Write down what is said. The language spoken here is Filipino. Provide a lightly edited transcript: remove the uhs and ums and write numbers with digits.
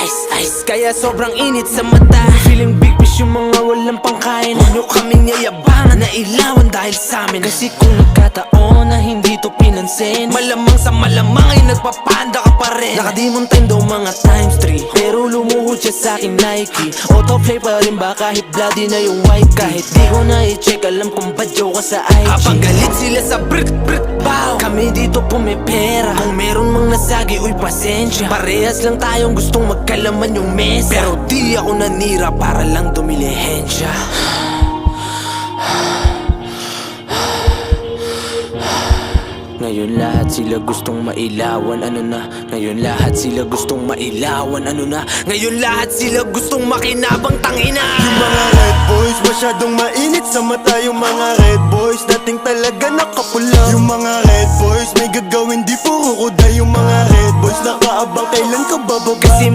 Ice, ice, kaya sobrang init sa mata. Feeling big fish yung mga walang pangkain. Huwag nyo kaming yayabangan na ilawan dahil sa amin. Kasi kung nagkataon na hindi to pinansin, malamang sa malamang ay nagpapanda ka pa rin. Nakadimon time daw mga times 3, pero lumuhod siya sa aking Nike. Autoplay pa rin ba kahit bloody na yung white. Kahit di ko na i-check, alam kong badyaw ka sa IG. Habang galit sila sa brick bow, kami dito pumipera. Kung meron mang nasagi, uy pasensya. Parehas lang tayong gustong magkalaman yung mesa, pero di ako nanira para lang dumilihensya. Ngayon lahat sila gustong mailawan, ano na? Ngayon lahat sila gustong mailawan, ano na? Ngayon lahat sila gustong makinabang, tangina. Yung mga red boys masyadong mainit sa mata. Yung mga red boys dating talaga nakapula. Yung mga red boys may gagawin di puro kuda. Yung mga red boys nakaabang kailan ka bababa. Kasi